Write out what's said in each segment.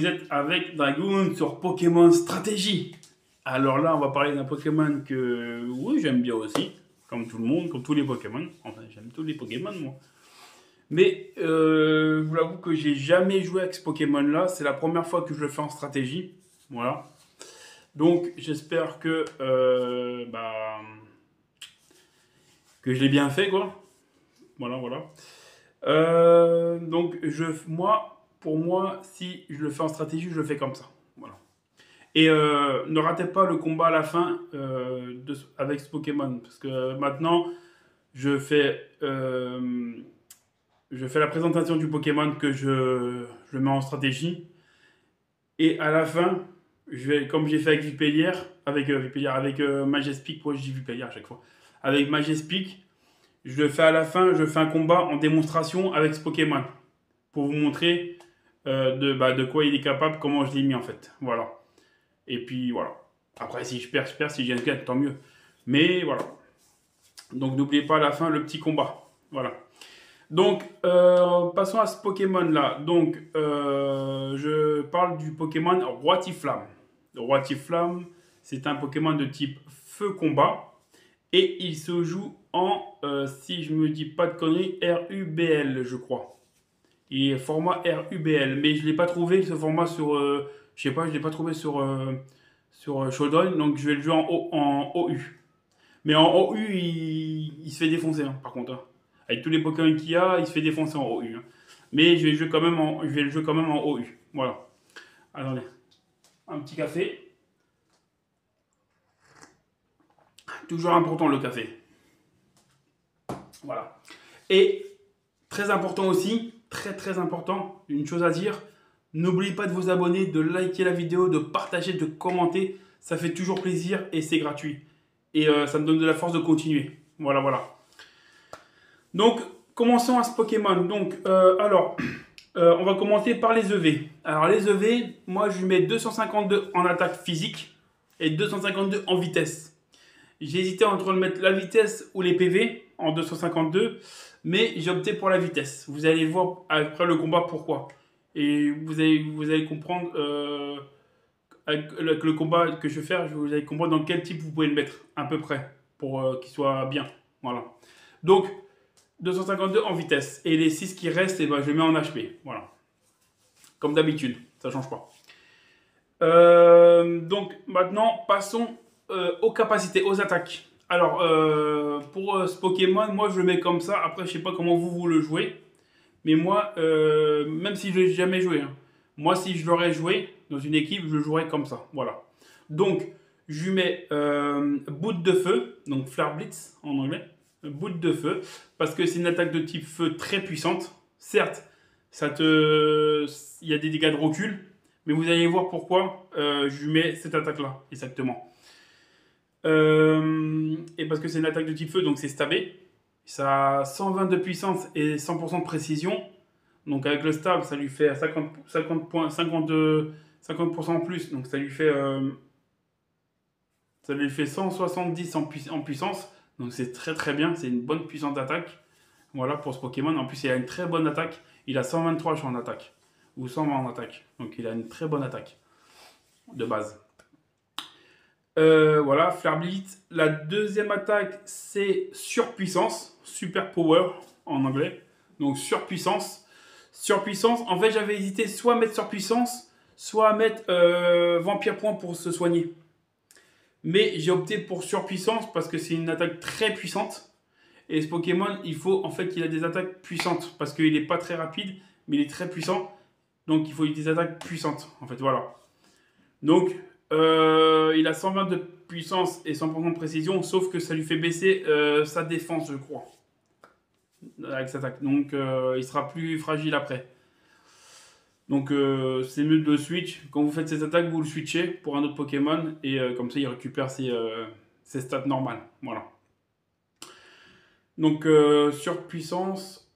vous êtes avec Dragoon sur Pokémon Stratégie. Alors là, on va parler d'un Pokémon que oui, j'aime bien aussi, comme tout le monde, comme tous les Pokémon. Enfin, j'aime tous les Pokémon, moi. Mais je vous l'avoue que j'ai jamais joué avec ce Pokémon-là. C'est la première fois que je le fais en stratégie. Voilà. Donc, j'espère que je l'ai bien fait, quoi. Voilà, voilà. Donc, pour moi, si je le fais en stratégie, je le fais comme ça. Voilà. Et ne ratez pas le combat à la fin avec ce Pokémon. Parce que maintenant, je fais, je fais la présentation du Pokémon que je mets en stratégie. Et à la fin, comme j'ai fait avec Vipellière, avec Majestic, moi je dis Vipellière à chaque fois. Avec Majestic, je le fais à la fin, je fais un combat en démonstration avec ce Pokémon. Pour vous montrer de quoi il est capable, comment je l'ai mis en fait. Voilà. Et puis voilà. Après, si je perds, je perds. Si je gagne, tant mieux. Mais voilà. Donc n'oubliez pas à la fin le petit combat. Voilà. Donc, passons à ce Pokémon-là. Donc, je parle du Pokémon Roitiflamme. Roitiflamme, c'est un Pokémon de type feu combat. Et il se joue en, si je me dis pas de conneries, RUBL, je crois. Il est format RUBL. Mais je ne l'ai pas trouvé, ce format, sur... je sais pas, je ne l'ai pas trouvé sur Showdown. Donc, je vais le jouer en OU. Mais en OU, il se fait défoncer, hein, par contre. Hein. Avec tous les Pokémon qu'il y a, il se fait défoncer en OU. Hein. Mais je vais le jouer quand même en OU. Voilà. Attendez. Un petit café. Toujours important le café. Voilà. Et très important aussi, très important, une chose à dire. N'oubliez pas de vous abonner, de liker la vidéo, de partager, de commenter. Ça fait toujours plaisir et c'est gratuit. Et ça me donne de la force de continuer. Voilà, voilà. Donc, commençons à ce Pokémon. Donc, on va commencer par les EV. Alors, les EV, moi, je lui mets 252 en attaque physique et 252 en vitesse. J'ai hésité entre mettre la vitesse ou les PV en 252, mais j'ai opté pour la vitesse. Vous allez voir après le combat pourquoi. Et vous allez comprendre, avec le combat que je vais faire, vous allez comprendre dans quel type vous pouvez le mettre, à peu près, pour qu'il soit bien. Voilà. Donc, 252 en vitesse. Et les 6 qui restent, je les mets en HP. Voilà. Comme d'habitude. Ça ne change pas. Donc, maintenant, passons aux capacités, aux attaques. Alors, pour ce Pokémon, moi, je le mets comme ça. Après, je ne sais pas comment vous le jouez. Mais moi, même si je ne l'ai jamais joué, hein, moi, si je l'aurais joué dans une équipe, je le jouerais comme ça. Voilà. Donc, je lui mets bout de feu. Donc, Flare Blitz en anglais. Bout de feu, parce que c'est une attaque de type feu très puissante. Certes, il y a des dégâts de recul, mais vous allez voir pourquoi je lui mets cette attaque-là, exactement. Et parce que c'est une attaque de type feu, donc c'est stabé. Ça a 120 de puissance et 100% de précision. Donc avec le stab, ça lui fait 50% en plus, donc ça lui fait 170 en puissance. Donc c'est très bien, c'est une bonne puissance d'attaque. Voilà pour ce Pokémon. En plus, il a une très bonne attaque. Il a 123 je crois, en attaque. Ou 120 en attaque. Donc il a une très bonne attaque de base. Voilà, Flare Blitz. La deuxième attaque, c'est surpuissance. Super power en anglais. Donc surpuissance. Surpuissance, en fait, j'avais hésité soit à mettre surpuissance, soit à mettre vampire point pour se soigner. Mais j'ai opté pour surpuissance parce que c'est une attaque très puissante. Et ce Pokémon, il faut en fait qu'il a des attaques puissantes. Parce qu'il n'est pas très rapide, mais il est très puissant. Donc il faut des attaques puissantes. En fait, voilà. Donc, il a 120 de puissance et 100% de précision. Sauf que ça lui fait baisser sa défense, je crois. Avec cette attaque. Donc, il sera plus fragile après. Donc c'est mieux de le switch. Quand vous faites ces attaques, vous le switchez pour un autre Pokémon. Et comme ça, il récupère ses stats normales. Voilà. Donc surpuissance.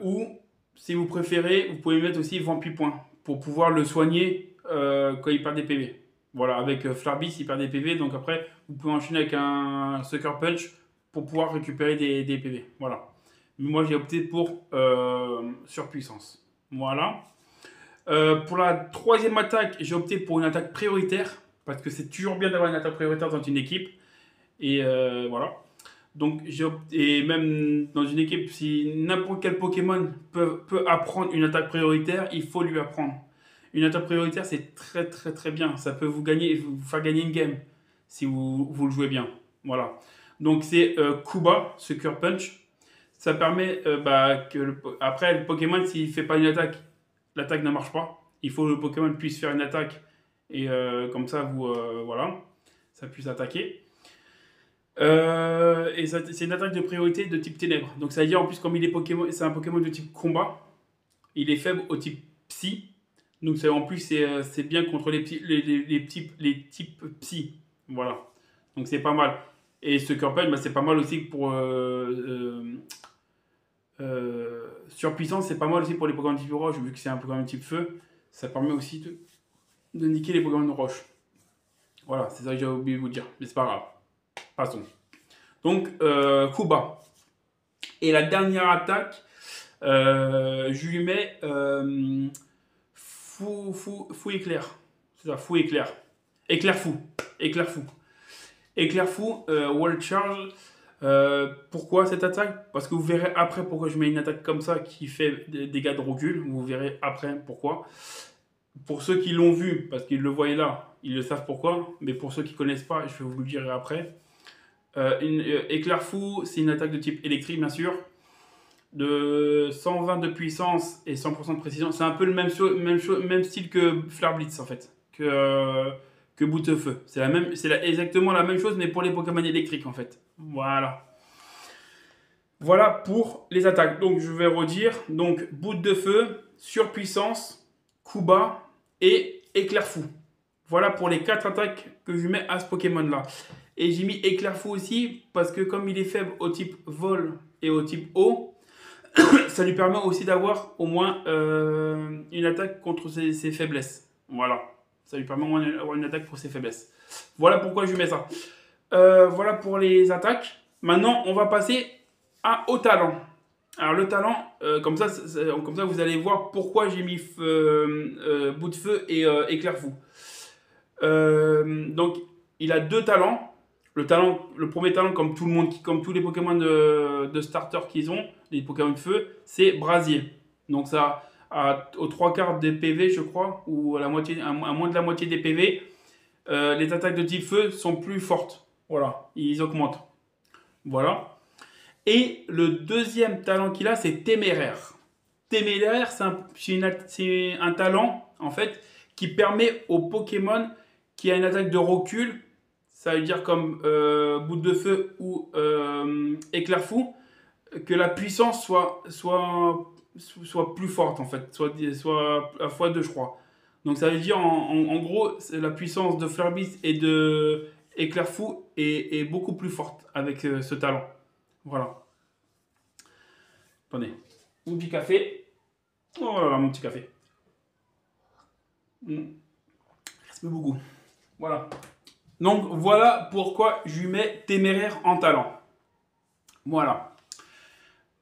Ou, si vous préférez, vous pouvez mettre aussi Vampire Point. Pour pouvoir le soigner quand il perd des PV. Voilà, avec Flarbis, il perd des PV. Donc après, vous pouvez enchaîner avec un Sucker Punch pour pouvoir récupérer des PV. Voilà. Mais moi, j'ai opté pour surpuissance. Voilà. Pour la troisième attaque, j'ai opté pour une attaque prioritaire. Parce que c'est toujours bien d'avoir une attaque prioritaire dans une équipe. Et voilà. Donc, et même dans une équipe, si n'importe quel Pokémon peut apprendre une attaque prioritaire, il faut lui apprendre. Une attaque prioritaire, c'est très très très bien. Ça peut vous faire gagner une game si vous le jouez bien. Voilà. Donc, c'est Kuba, Sucker Punch. Ça permet que après, le Pokémon, s'il ne fait pas une attaque, l'attaque ne marche pas. Il faut que le Pokémon puisse faire une attaque et comme ça, voilà, ça puisse attaquer. Et c'est une attaque de priorité de type ténèbres. Donc ça veut dire en plus comme c'est un Pokémon de type combat, il est faible au type psy. Donc en plus c'est bien contre les types psy. Voilà. Donc c'est pas mal. Et ce Punch, c'est pas mal aussi pour surpuissance, c'est pas mal aussi pour les Pokémon type roche, vu que c'est un Pokémon type feu. Ça permet aussi de niquer les Pokémon de roche. Voilà, c'est ça que j'ai oublié de vous dire. Mais c'est pas grave. Passons. Donc, Kuba. Et la dernière attaque, je lui mets fou éclair. C'est ça, fou éclair. Éclair fou. Éclair fou. Éclair fou, Wall Charge. Pourquoi cette attaque? Parce que vous verrez après pourquoi je mets une attaque comme ça qui fait des dégâts de recul. Vous verrez après pourquoi. Pour ceux qui l'ont vu, parce qu'ils le voyaient là, ils le savent pourquoi. Mais pour ceux qui ne connaissent pas, je vais vous le dire après. Éclair fou, c'est une attaque de type électrique, bien sûr. De 120 de puissance et 100% de précision. C'est un peu le même style que Flare Blitz, en fait. Que Bout de Feu. C'est exactement la même chose, mais pour les Pokémon électriques, en fait. Voilà. Voilà pour les attaques. Donc, je vais redire. Donc, Bout de Feu, Surpuissance, Kuba et Éclair fou. Voilà pour les 4 attaques que je mets à ce Pokémon-là. Et j'ai mis Éclair fou aussi parce que comme il est faible au type vol et au type eau, ça lui permet aussi d'avoir au moins une attaque contre ses faiblesses. Voilà. Ça lui permet au moins d'avoir une attaque pour ses faiblesses. Voilà pourquoi je mets ça. Voilà pour les attaques. Maintenant, on va passer au talent. Alors le talent, comme ça vous allez voir pourquoi j'ai mis Bout de Feu et Éclair fou. Donc il a 2 talents. Le premier talent, comme tout le monde, comme tous les Pokémon de starter qu'ils ont, les Pokémon de feu, c'est Brasier. Donc ça, aux 3/4 des PV, je crois, ou à moins de la moitié des PV, les attaques de type feu sont plus fortes. Voilà, ils augmentent. Voilà. Et le deuxième talent qu'il a, c'est Téméraire. Téméraire, c'est un talent, en fait, qui permet au Pokémon qui a une attaque de recul, ça veut dire comme Bout de Feu ou Éclair fou, que la puissance soit plus forte, en fait, soit à x2, je crois. Donc ça veut dire, en gros, la puissance de Flare Blitz et de Éclair fou est beaucoup plus forte avec ce talent. Voilà. Attendez. Mon petit café. Oh là là, mon petit café. Reste beaucoup. Voilà. Donc voilà pourquoi je lui mets Téméraire en talent. Voilà.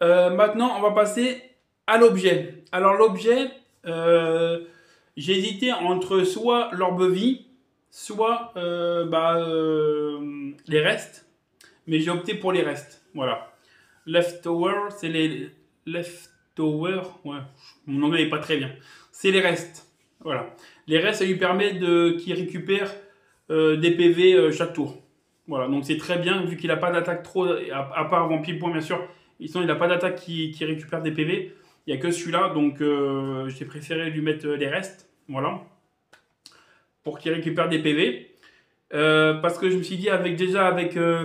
Maintenant, on va passer à l'objet. Alors l'objet, j'ai hésité entre soit l'orbe-vie, soit les restes. Mais j'ai opté pour les restes. Voilà. Leftover, c'est les... Leftover, ouais, mon anglais n'est pas très bien. C'est les restes. Voilà. Les restes, ça lui permet qu'il récupère des PV chaque tour. Voilà, donc c'est très bien, vu qu'il n'a pas d'attaque trop, à part Vampire Point bien sûr, il n'a pas d'attaque qui récupère des PV. Il n'y a que celui-là, donc j'ai préféré lui mettre les restes. Voilà. Pour qu'il récupère des PV. Parce que je me suis dit, avec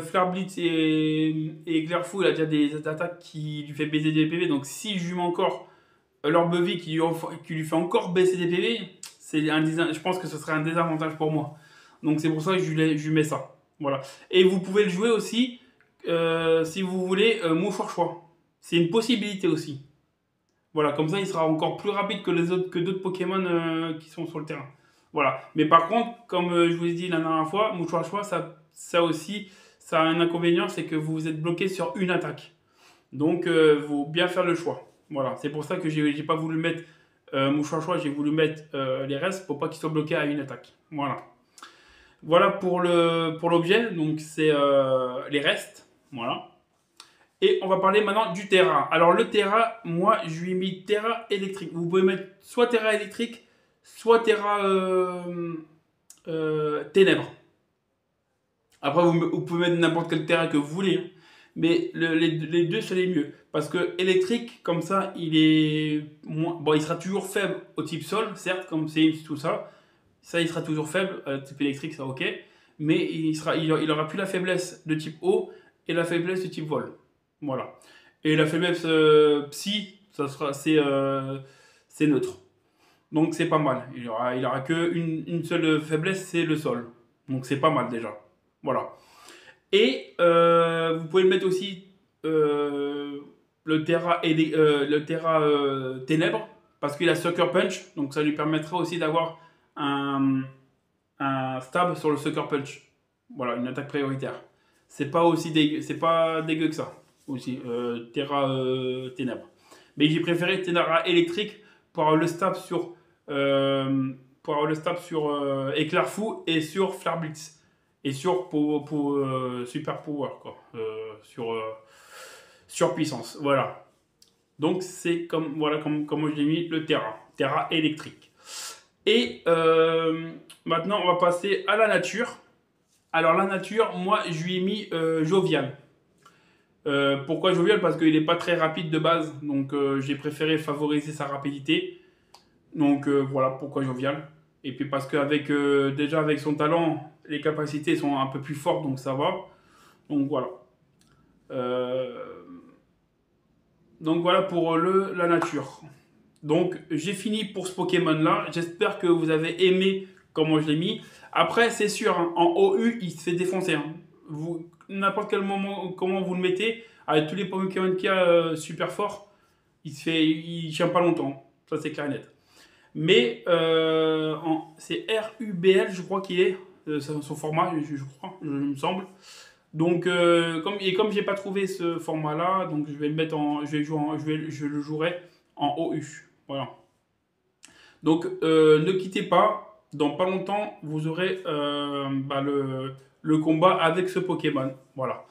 Flare Blitz et Éclair fou, il a déjà des attaques qui lui fait baisser des PV. Donc si je lui mets encore l'orbe-vie qui lui fait encore baisser des PV, je pense que ce serait un désavantage pour moi. Donc c'est pour ça que je lui mets ça. Voilà. Et vous pouvez le jouer aussi, si vous voulez, mouchoir choix. C'est une possibilité aussi. Voilà, comme ça il sera encore plus rapide que d'autres Pokémon qui sont sur le terrain. Voilà. Mais par contre, comme je vous ai dit la dernière fois, mouchoir choix, ça aussi, ça a un inconvénient, c'est que vous êtes bloqué sur une attaque. Donc, il faut bien faire le choix. Voilà. C'est pour ça que j'ai pas voulu mettre mon choix, j'ai voulu mettre les restes pour pas qu'ils soient bloqués à une attaque. Voilà. Voilà pour l'objet, donc c'est les restes. Voilà. Et on va parler maintenant du Terra. Alors le Terra, moi je lui ai mis Terra électrique. Vous pouvez mettre soit Terra électrique, soit Terra ténèbres. Après vous pouvez mettre n'importe quel Terra que vous voulez. Hein. Mais les deux c'est les mieux. Parce que électrique, comme ça, il est moins. Bon, il sera toujours faible au type sol, certes, comme c'est tout ça. Ça, il sera toujours faible, type électrique, ça ok. Mais il aura plus la faiblesse de type eau et la faiblesse de type vol. Voilà. Et la faiblesse psy, c'est neutre. Donc c'est pas mal. Il aura que une seule faiblesse, c'est le sol. Donc c'est pas mal déjà. Voilà. Et vous pouvez le mettre aussi le Terra Ténèbres parce qu'il a Sucker Punch. Donc ça lui permettra aussi d'avoir un, un stab sur le Sucker Punch. Voilà, une attaque prioritaire. C'est pas aussi dégueu, c'est pas dégueu que ça. Aussi, Terra Ténèbres. Mais j'ai préféré Terra électrique pour avoir le stab sur Éclair Fou et sur Flare Blitz et sur Super Power quoi, sur puissance. Voilà. Donc c'est comme moi je l'ai mis le Terra électrique. Et maintenant on va passer à la nature. Alors la nature, moi je lui ai mis jovial. Pourquoi jovial? Parce qu'il n'est pas très rapide de base, donc j'ai préféré favoriser sa rapidité. Donc voilà pourquoi jovial. Et puis parce qu'avec déjà avec son talent, les capacités sont un peu plus fortes, donc ça va. Donc voilà. Euh, donc voilà pour la nature. Donc j'ai fini pour ce Pokémon là. J'espère que vous avez aimé comment je l'ai mis. Après c'est sûr, hein, en OU il se fait défoncer. Hein. N'importe quel moment, comment vous le mettez, avec tous les Pokémon qu'il y a super forts, il tient pas longtemps. Ça c'est clair et net. Mais c'est RUBL, je crois qu'il est son format, je crois, il me semble. Donc comme j'ai pas trouvé ce format-là, donc je vais le mettre en, je vais le jouer je le jouerai en OU. Voilà. Donc ne quittez pas. Dans pas longtemps, vous aurez le combat avec ce Pokémon. Voilà.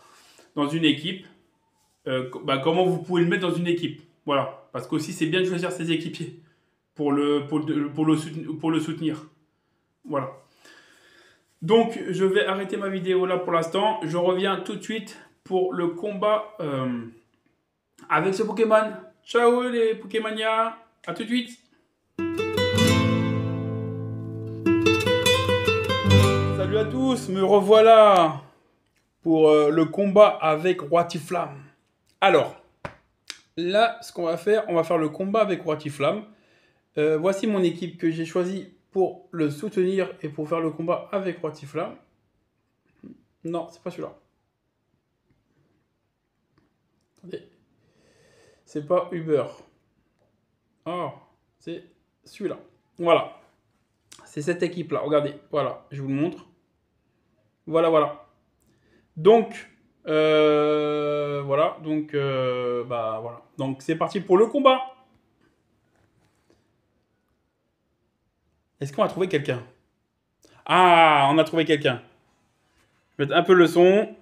Dans une équipe. Comment vous pouvez le mettre dans une équipe. Voilà. Parce qu'aussi, c'est bien de choisir ses équipiers pour le soutenir. Voilà. Donc, je vais arrêter ma vidéo là pour l'instant. Je reviens tout de suite pour le combat avec ce Pokémon. Ciao les Pokémania. À tout de suite. Salut à tous, me revoilà pour le combat avec Roitiflamme. Alors, là, ce qu'on va faire, on va faire le combat avec Roitiflamme. Voici mon équipe que j'ai choisie pour le soutenir et pour faire le combat avec Roitiflamme. Non, c'est pas celui-là. Attendez. C'est pas Uber. Oh, c'est celui-là. Voilà. C'est cette équipe-là. Regardez. Voilà, je vous le montre. Voilà, voilà. Donc, voilà. Donc, voilà. Donc, c'est parti pour le combat. Est-ce qu'on a trouvé quelqu'un? Ah, on a trouvé quelqu'un. Je vais mettre un peu le son.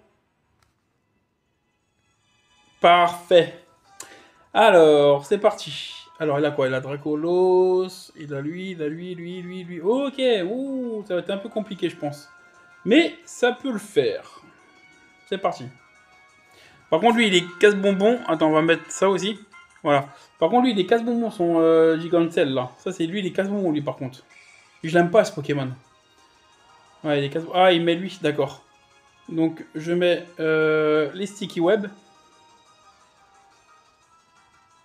Parfait. Alors, c'est parti. Alors, il a quoi? Il a Dracolos. Il a lui. Ok. Ouh, ça va être un peu compliqué, je pense. Mais ça peut le faire. C'est parti. Par contre, lui, il est casse-bonbon. Attends, on va mettre ça aussi. Voilà. Par contre, lui, il est casse-bonbon, son Gigancel, là. Ça, c'est lui, il est casse-bonbon, lui, par contre. Je l'aime pas, ce Pokémon. Ouais, il est casse-bonbon. Ah, il met lui, d'accord. Donc, je mets les Sticky Web.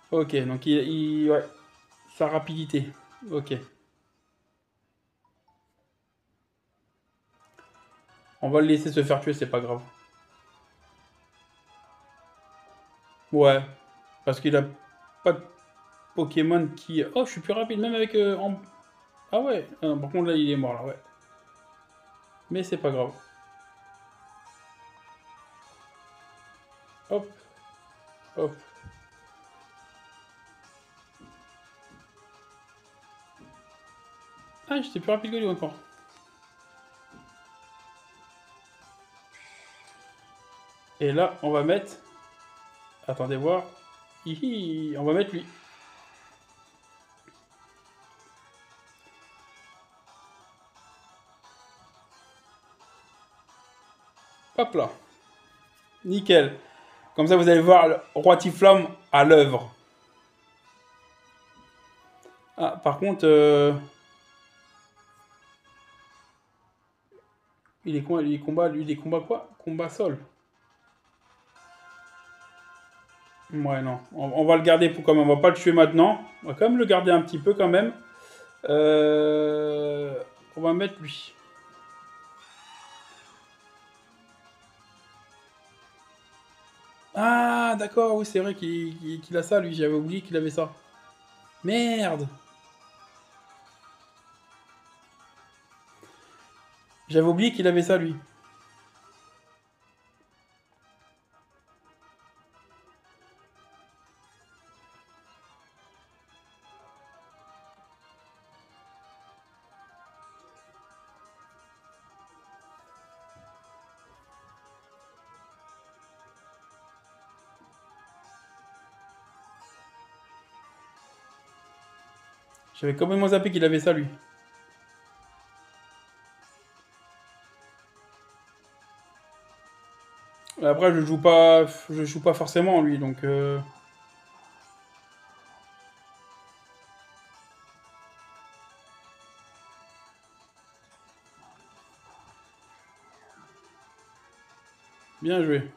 Ok, donc ouais, sa rapidité. Ok. On va le laisser se faire tuer, c'est pas grave. Ouais, parce qu'il a pas de Pokémon qui... Oh, je suis plus rapide, même avec... Ah ouais, ah non, par contre là, il est mort, là, ouais. Mais c'est pas grave. Hop, hop. Ah, j'étais plus rapide que lui encore. Et là, on va mettre... Attendez voir. Hihi, on va mettre lui. Hop là. Nickel. Comme ça, vous allez voir le roi Tiflam à l'œuvre. Ah, par contre, il combat, lui, des combats quoi? Combat sol. Ouais, non. On va le garder pour quand même. On va pas le tuer maintenant. On va quand même le garder un petit peu quand même. On va mettre lui. Ah, d'accord, oui, c'est vrai qu'il a ça, lui. J'avais oublié qu'il avait ça. Merde. J'avais oublié qu'il avait ça, lui. J'avais complètement zappé qu'il avait ça, lui. Après, je joue pas forcément, lui, donc... Bien joué.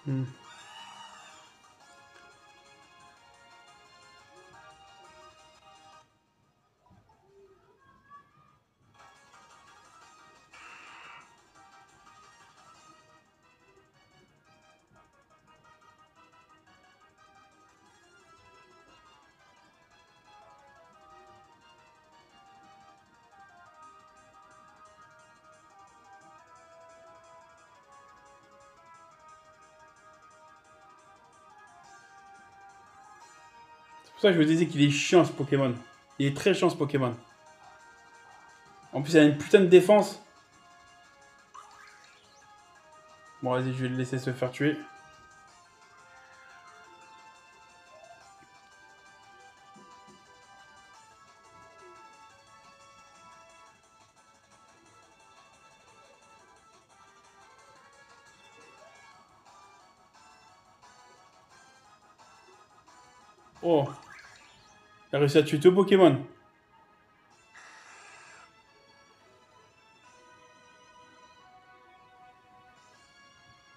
Hmm. C'est pour ça que je me disais qu'il est chiant, ce Pokémon. Il est très chiant, ce Pokémon. En plus, il a une putain de défense. Bon, vas-y, je vais le laisser se faire tuer. Oh, il a réussi à tuer deux Pokémon.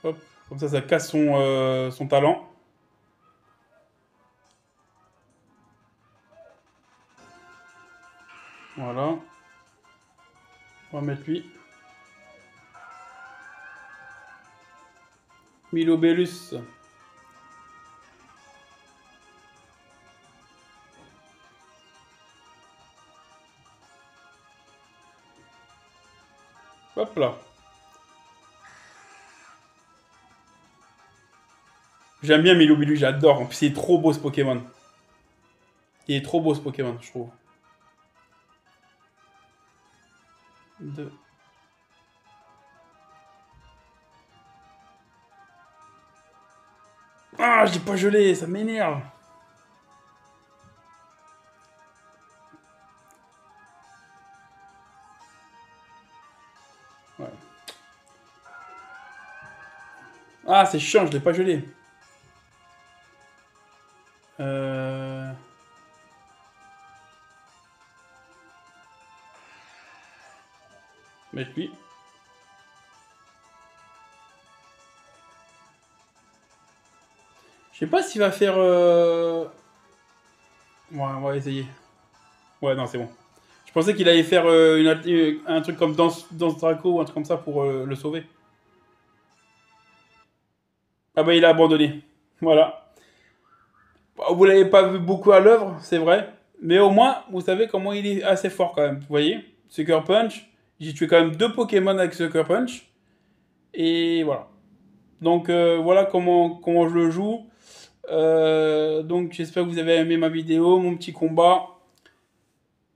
Hop, comme ça casse son talent. Voilà. On va mettre lui. Milobellus. Hop là. J'aime bien Milobellus, j'adore. En plus, il est trop beau ce Pokémon. Il est trop beau ce Pokémon, je trouve. Deux. Ah, j'ai pas gelé, ça m'énerve. Ouais. Ah, c'est chiant, je l'ai pas gelé. Euh... Mettre lui. Je sais pas s'il va faire... Ouais, on va essayer. Ouais, non, c'est bon. Je pensais qu'il allait faire un truc comme Danse Draco ou un truc comme ça pour le sauver. Ah bah il a abandonné. Voilà. Bon, vous l'avez pas vu beaucoup à l'œuvre, c'est vrai. Mais au moins, vous savez comment il est assez fort quand même. Vous voyez, Sucker Punch. J'ai tué quand même deux Pokémon avec Sucker Punch. Et voilà. Donc voilà comment je le joue. Donc j'espère que vous avez aimé ma vidéo, mon petit combat.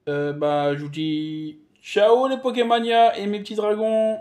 Bah je vous dis ciao les Pokémania et mes petits dragons.